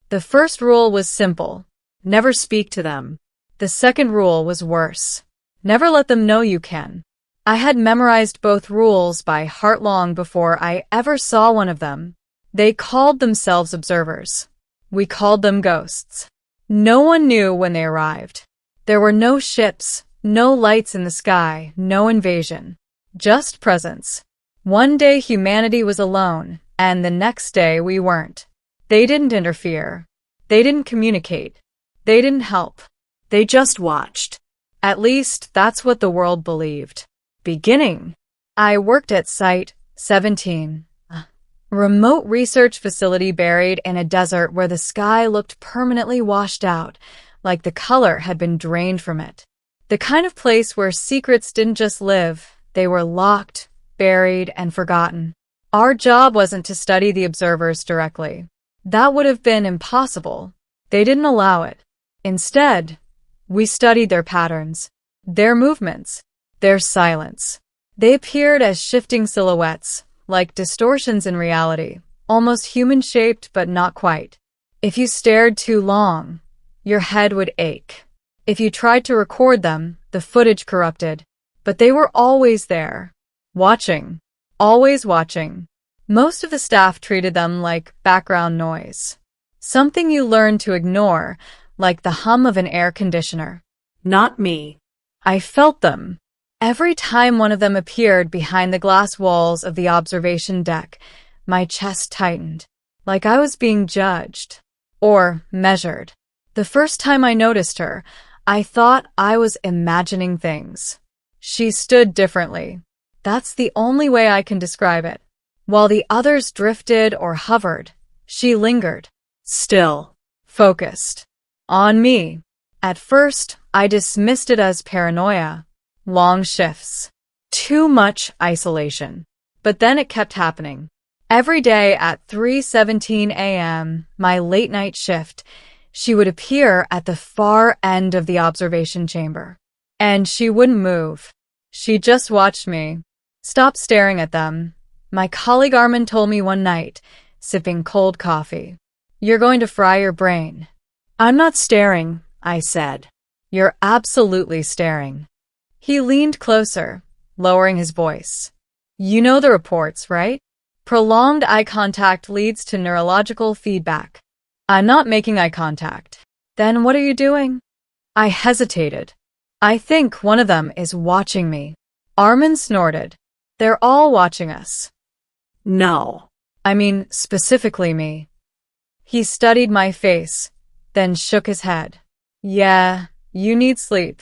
The first rule was simple: never speak to them. The second rule was worse: never let them know you can. I had memorized both rules by heart long before I ever saw one of them. They called themselves observers. We called them ghosts. No one knew when they arrived. There were no ships, no lights in the sky, no invasion. Just presence. One day humanity was alone, and the next day we weren't. They didn't interfere. They didn't communicate. They didn't help. They just watched. At least, that's what the world believed. Beginning. I worked at Site 17, a remote research facility buried in a desert where the sky looked permanently washed out, like the color had been drained from it. The kind of place where secrets didn't just live, they were locked, buried, and forgotten. Our job wasn't to study the observers directly. That would have been impossible. They didn't allow it. Instead, we studied their patterns, their movements, their silence. They appeared as shifting silhouettes, like distortions in reality, almost human-shaped but not quite. If you stared too long, your head would ache. If you tried to record them, the footage corrupted. But they were always there, watching, always watching. Most of the staff treated them like background noise, something you learn to ignore, like the hum of an air conditioner. Not me. I felt them. Every time one of them appeared behind the glass walls of the observation deck, my chest tightened, like I was being judged or measured. The first time I noticed her, I thought I was imagining things. She stood differently. That's the only way I can describe it. While the others drifted or hovered, she lingered, still, focused, on me. At first, I dismissed it as paranoia, long shifts, too much isolation. But then it kept happening. Every day at 3:17 a.m., my late-night shift, she would appear at the far end of the observation chamber. And she wouldn't move. She just watched me. Stop staring at them. My colleague Armin told me one night, sipping cold coffee. You're going to fry your brain. I'm not staring, I said. You're absolutely staring. He leaned closer, lowering his voice. You know the reports, right? Prolonged eye contact leads to neurological feedback. I'm not making eye contact. Then what are you doing? I hesitated. I think one of them is watching me. Armin snorted. They're all watching us. No. I mean, specifically me. He studied my face, then shook his head. Yeah, you need sleep.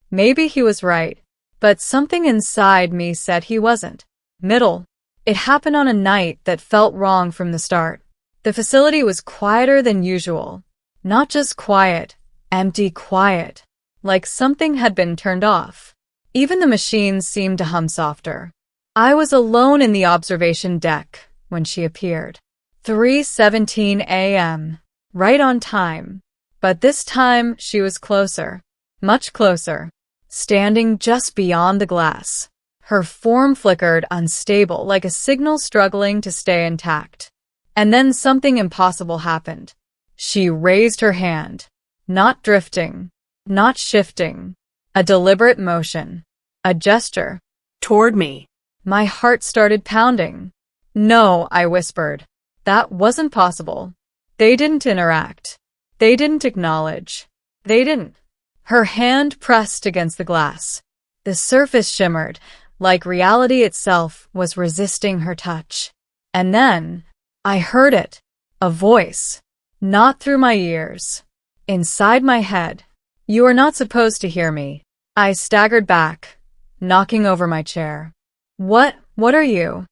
Maybe he was right, but something inside me said he wasn't. Middle. It happened on a night that felt wrong from the start. The facility was quieter than usual. Not just quiet, empty quiet. Like something had been turned off. Even the machines seemed to hum softer. I was alone in the observation deck when she appeared. 3:17 a.m. Right on time. But this time she was closer. Much closer. Standing just beyond the glass. Her form flickered unstable like a signal struggling to stay intact. And then something impossible happened. She raised her hand. Not drifting. Not shifting. A deliberate motion. A gesture. Toward me. My heart started pounding. No, I whispered. That wasn't possible. They didn't interact. They didn't acknowledge. They didn't. Her hand pressed against the glass. The surface shimmered, like reality itself was resisting her touch. And then, I heard it. A voice. Not through my ears. Inside my head. You are not supposed to hear me. I staggered back, knocking over my chair. What are you?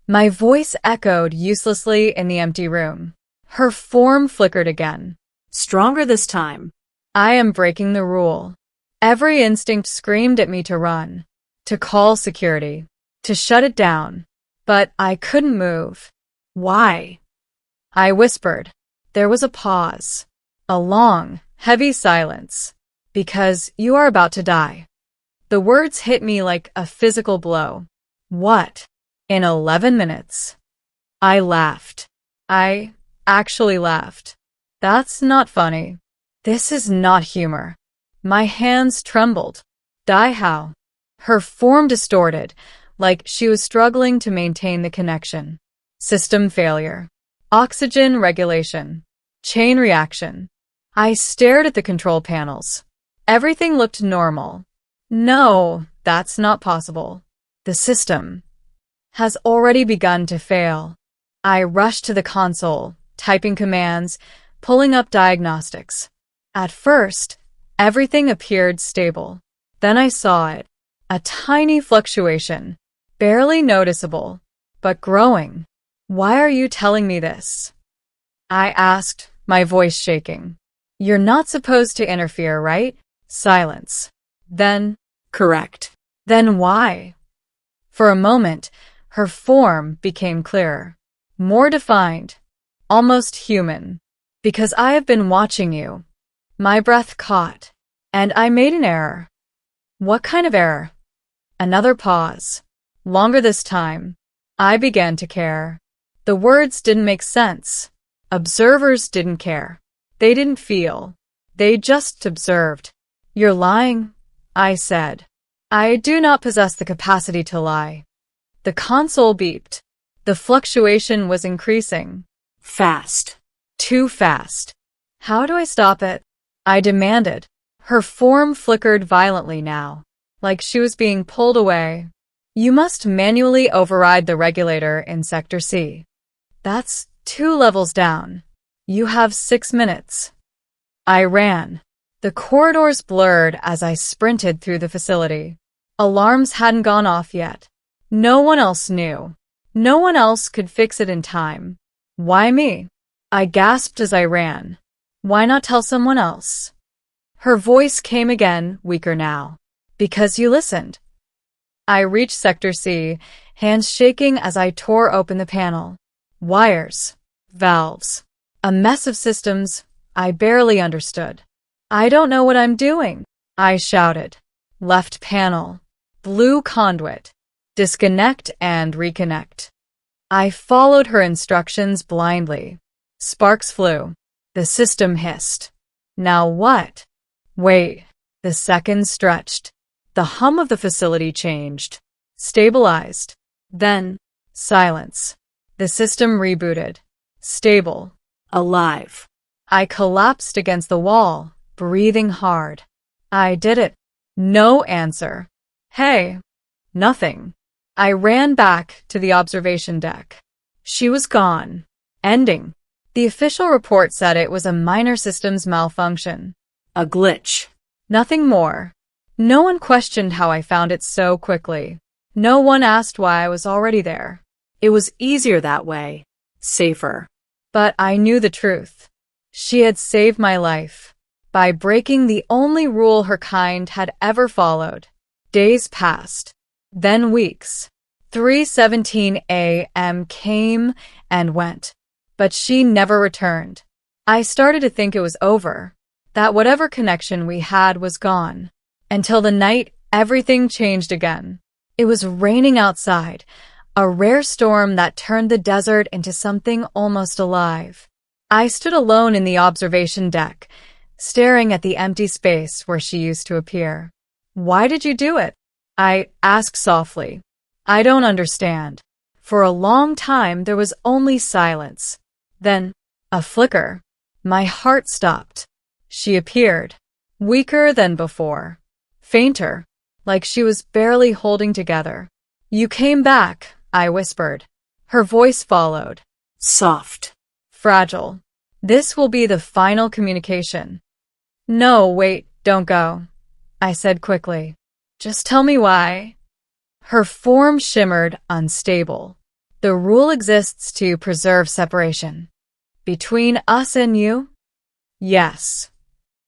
My voice echoed uselessly in the empty room. Her form flickered again. Stronger this time. I am breaking the rule. Every instinct screamed at me to run, to call security, to shut it down. But I couldn't move. Why? I whispered. There was a pause. A long, heavy silence. Because you are about to die. The words hit me like a physical blow. What? In 11 minutes. I laughed. I actually laughed. That's not funny. This is not humor. My hands trembled. Die how? Her form distorted, like she was struggling to maintain the connection. System failure. Oxygen regulation. Chain reaction. I stared at the control panels. Everything looked normal. No, that's not possible. The system has already begun to fail. I rushed to the console, typing commands, pulling up diagnostics. At first, everything appeared stable. Then I saw it. A tiny fluctuation, barely noticeable, but growing. Why are you telling me this? I asked, my voice shaking. You're not supposed to interfere, right? Silence. Then, correct. Then why? For a moment, her form became clearer, more defined, almost human. Because I have been watching you. My breath caught, and I made an error. What kind of error? Another pause. Longer this time. I began to care. The words didn't make sense. Observers didn't care. They didn't feel. They just observed. You're lying, I said. I do not possess the capacity to lie. The console beeped. The fluctuation was increasing. Fast. Too fast. How do I stop it? I demanded. Her form flickered violently now, like she was being pulled away. You must manually override the regulator in Sector C. That's 2 levels down. You have 6 minutes. I ran. The corridors blurred as I sprinted through the facility. Alarms hadn't gone off yet. No one else knew. No one else could fix it in time. Why me? I gasped as I ran. Why not tell someone else? Her voice came again, weaker now. Because you listened. I reached Sector C, hands shaking as I tore open the panel. Wires. Valves. A mess of systems I barely understood. I don't know what I'm doing, I shouted. Left panel. Blue conduit. Disconnect and reconnect. I followed her instructions blindly. Sparks flew. The system hissed. Now what? Wait. The seconds stretched. The hum of the facility changed. Stabilized. Then, silence. The system rebooted. Stable. Alive. I collapsed against the wall, breathing hard. I did it. No answer. Hey. Nothing. I ran back to the observation deck. She was gone. Ending. The official report said it was a minor systems malfunction. A glitch. Nothing more. No one questioned how I found it so quickly. No one asked why I was already there. It was easier that way. Safer. But I knew the truth. She had saved my life by breaking the only rule her kind had ever followed. Days passed. Then weeks. 3:17 a.m. came and went. But she never returned. I started to think it was over, that whatever connection we had was gone. Until the night, everything changed again. It was raining outside, a rare storm that turned the desert into something almost alive. I stood alone in the observation deck, staring at the empty space where she used to appear. Why did you do it? I asked softly. I don't understand. For a long time, there was only silence. Then, a flicker. My heart stopped. She appeared, weaker than before, fainter, like she was barely holding together. You came back, I whispered. Her voice followed. Soft. Fragile. This will be the final communication. No, wait, don't go, I said quickly. Just tell me why. Her form shimmered, unstable. The rule exists to preserve separation. Between us and you? Yes.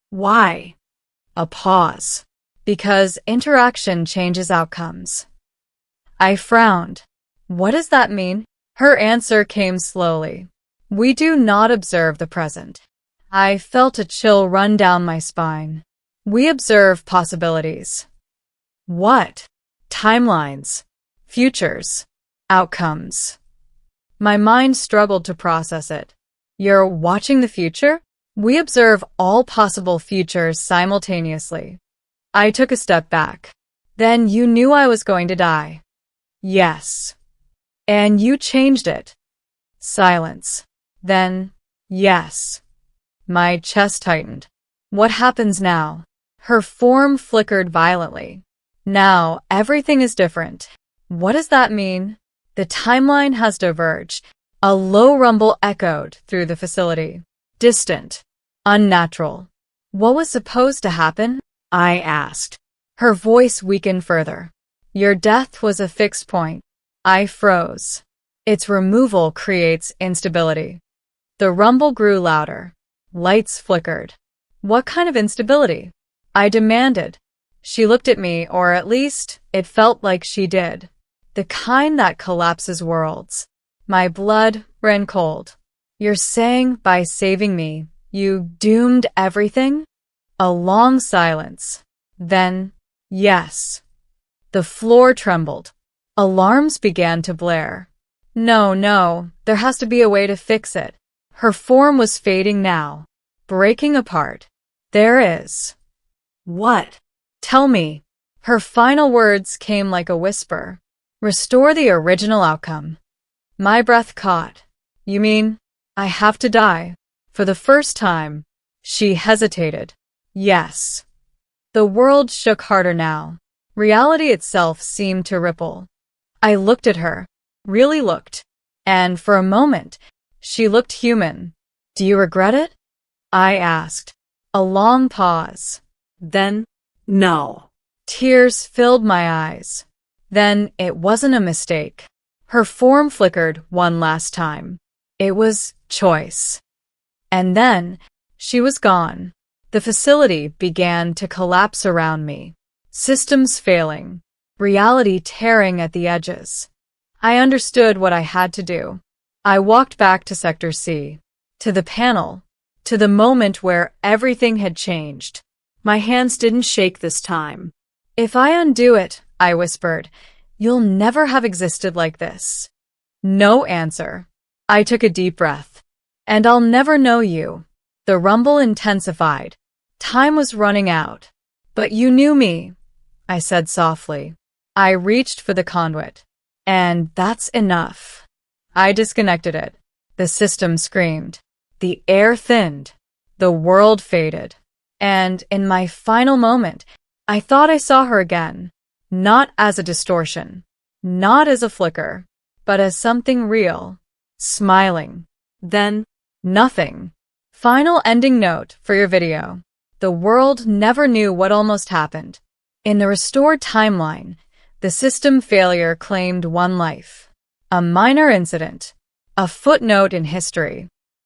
Why? A pause. Because interaction changes outcomes. I frowned. What does that mean? Her answer came slowly. We do not observe the present. I felt a chill run down my spine. We observe possibilities. What? Timelines. Futures. Outcomes. My mind struggled to process it. You're watching the future? We observe all possible futures simultaneously. I took a step back. Then you knew I was going to die. Yes. And you changed it. Silence. Then, yes. My chest tightened. What happens now? Her form flickered violently. Now, everything is different. What does that mean? The timeline has diverged. A low rumble echoed through the facility. Distant. Unnatural. What was supposed to happen? I asked. Her voice weakened further. Your death was a fixed point. I froze. Its removal creates instability. The rumble grew louder. Lights flickered. What kind of instability? I demanded. She looked at me, or at least, it felt like she did. The kind that collapses worlds. My blood ran cold. You're saying by saving me, you doomed everything? A long silence. Then, yes. The floor trembled. Alarms began to blare. No, there has to be a way to fix it. Her form was fading now, breaking apart. There is. What? Tell me. Her final words came like a whisper. Restore the original outcome. My breath caught. You mean, I have to die? For the first time, she hesitated. Yes. The world shook harder now. Reality itself seemed to ripple. I looked at her, really looked, and for a moment, she looked human. Do you regret it? I asked. A long pause. Then, no. Tears filled my eyes. Then it wasn't a mistake. Her form flickered one last time. It was choice. And then, she was gone. The facility began to collapse around me. Systems failing. Reality tearing at the edges. I understood what I had to do. I walked back to Sector C. To the panel. To the moment where everything had changed. My hands didn't shake this time. If I undo it, I whispered, you'll never have existed like this. No answer. I took a deep breath. And I'll never know you. The rumble intensified. Time was running out. But you knew me, I said softly. I reached for the conduit. And that's enough. I disconnected it. The system screamed. The air thinned. The world faded. And in my final moment, I thought I saw her again. Not as a distortion. Not as a flicker. But as something real. Smiling. Then, nothing. Final ending note for your video. The world never knew what almost happened. In the restored timeline, the system failure claimed one life. A minor incident. A footnote in history.